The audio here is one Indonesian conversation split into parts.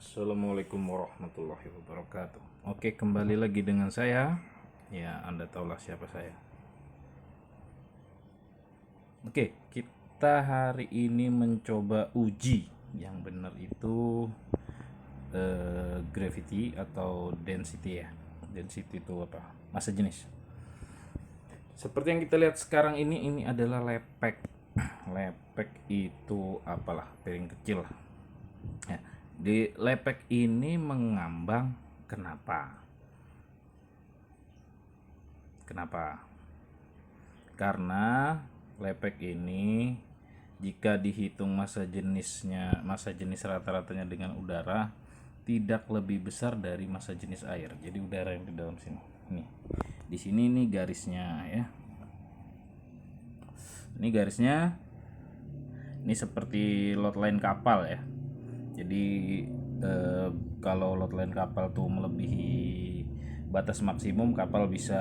Assalamualaikum warahmatullahi wabarakatuh. Oke, kembali lagi dengan saya. Ya, Anda tahulah siapa saya. Oke, kita hari ini mencoba uji yang benar itu gravity atau density ya. Density itu apa? Massa jenis. Seperti yang kita lihat sekarang ini adalah lepek. Lepek itu apalah, piring kecil. Ya, di lepek ini mengambang. Kenapa? Kenapa? Karena lepek ini jika dihitung massa jenis rata-ratanya dengan udara tidak lebih besar dari massa jenis air. Jadi udara yang di dalam sini. Nih. Di sini nih garisnya ya. Ini garisnya ini seperti lot line kapal ya. Jadi kalau lot line kapal tuh melebihi batas maksimum, kapal bisa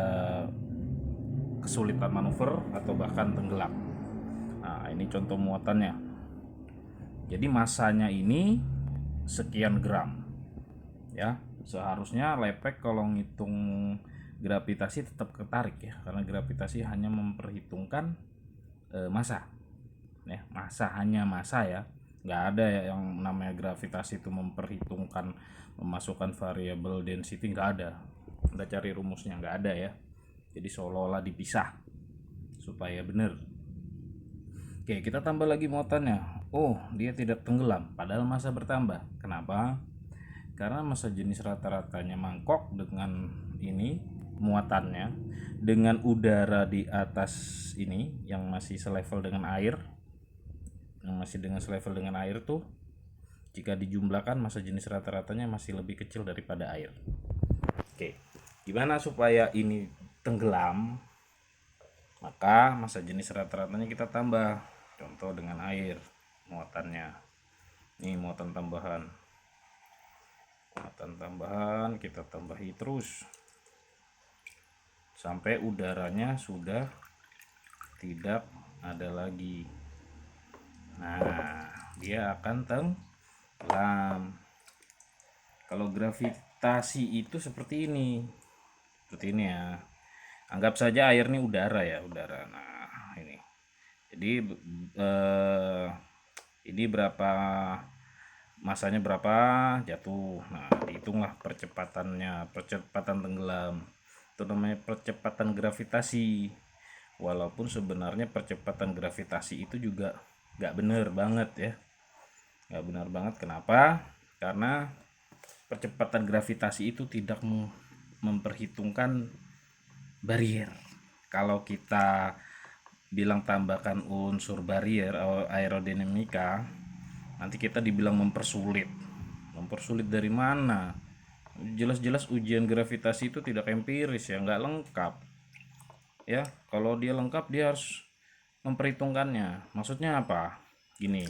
kesulitan manuver atau bahkan tenggelam. Nah, ini contoh muatannya. Jadi masanya ini sekian gram. Ya, seharusnya lepek kalau ngitung gravitasi tetap ketarik ya, karena gravitasi hanya memperhitungkan massa. Ya, massa hanya massa ya. Nggak ada ya yang namanya gravitasi itu memperhitungkan memasukkan variabel density, nggak ada. Anda cari rumusnya, nggak ada ya. Jadi seolah-olah dipisah supaya benar. Oke, kita tambah lagi muatannya. Oh, dia tidak tenggelam, padahal massa bertambah. Kenapa? Karena massa jenis rata-ratanya mangkok dengan ini muatannya, dengan udara di atas ini yang masih selevel dengan air, tuh, jika dijumlahkan massa jenis rata-ratanya masih lebih kecil daripada air. Oke, gimana supaya ini tenggelam? Maka massa jenis rata-ratanya kita tambah. Contoh dengan air muatannya. Ini muatan tambahan. Muatan tambahan kita tambahi terus sampai udaranya sudah tidak ada lagi. Nah, dia akan tenggelam. Kalau gravitasi itu seperti ini. Seperti ini ya. Anggap saja air ini udara ya, udara. Nah, ini. Jadi ini berapa masanya, berapa jatuh. Nah, dihitunglah percepatan tenggelam. Itu namanya percepatan gravitasi. Walaupun sebenarnya percepatan gravitasi itu juga nggak benar banget ya. Nggak benar banget. Kenapa? Karena percepatan gravitasi itu tidak memperhitungkan barrier. Kalau kita bilang tambahkan unsur barrier aerodinamika, nanti kita dibilang mempersulit. Mempersulit dari mana? Jelas-jelas ujian gravitasi itu tidak empiris ya, nggak lengkap. Ya, kalau dia lengkap dia harus memperhitungkannya. Maksudnya apa? Gini,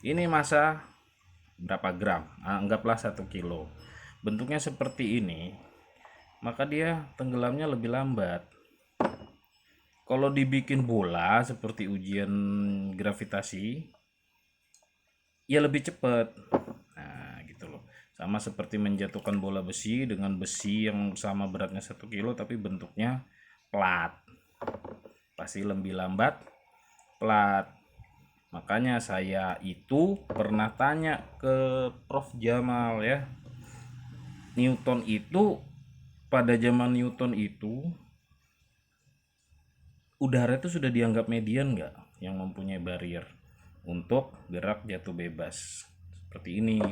ini massa berapa gram? Anggaplah 1 kilo. Bentuknya seperti ini, maka dia tenggelamnya lebih lambat. Kalau dibikin bola seperti ujian gravitasi, ya lebih cepat. Nah, gitu loh. Sama seperti menjatuhkan bola besi dengan besi yang sama beratnya 1 kilo tapi bentuknya plat. Pasti lebih lambat plat. Makanya saya itu pernah tanya ke Prof Jamal ya. Newton itu, pada zaman Newton itu udara itu sudah dianggap median nggak yang mempunyai barrier untuk gerak jatuh bebas seperti ini.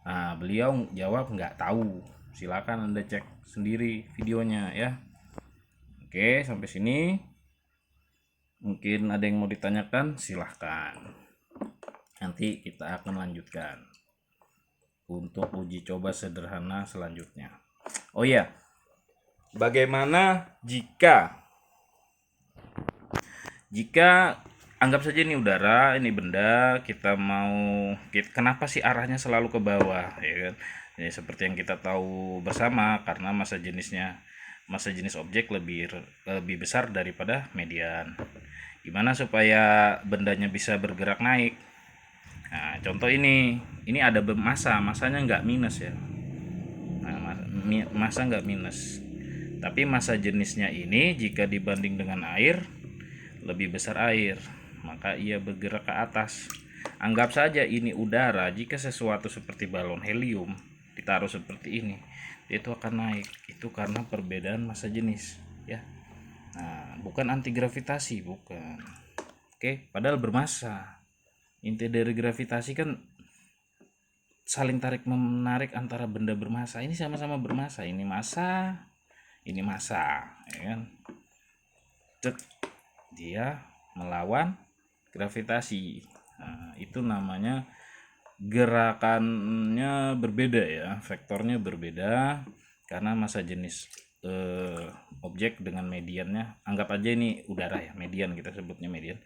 Nah, beliau jawab nggak tahu. Silakan Anda cek sendiri videonya ya. Oke, sampai sini. Mungkin ada yang mau ditanyakan, silahkan. Nanti kita akan lanjutkan untuk uji coba sederhana selanjutnya. Oh ya, bagaimana jika anggap saja ini udara, ini benda, kita mau, kenapa sih arahnya selalu ke bawah ya kan? Ya, seperti yang kita tahu bersama, karena massa jenis objek lebih besar daripada median. Gimana supaya bendanya bisa bergerak naik? Nah, contoh ini ada masanya nggak minus ya. Nah, massa nggak minus. Tapi massa jenisnya ini jika dibanding dengan air, lebih besar air, maka ia bergerak ke atas. Anggap saja ini udara. Jika sesuatu seperti balon helium ditaruh seperti ini, dia itu akan naik. Itu karena perbedaan massa jenis, ya. Nah, bukan anti gravitasi, bukan. Oke, padahal bermassa. Inti dari gravitasi kan saling tarik menarik antara benda bermassa. Ini sama-sama bermassa. Ini massa, ya kan? Cet, dia melawan gravitasi. Nah, itu namanya gerakannya berbeda ya, vektornya berbeda karena massa jenis objek dengan mediannya. Anggap aja ini udara ya, median, kita sebutnya median.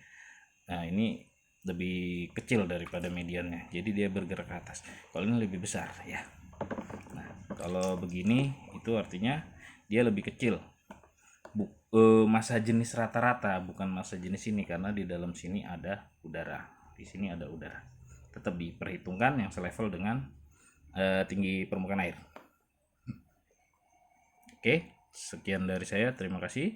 Nah, ini lebih kecil daripada mediannya, jadi dia bergerak ke atas. Kalau ini lebih besar ya. Nah, kalau begini itu artinya dia lebih kecil. Massa jenis rata-rata, bukan massa jenis ini, karena di dalam sini ada udara, di sini ada udara. Tetap diperhitungkan yang selevel dengan tinggi permukaan air. Oke, sekian dari saya, terima kasih.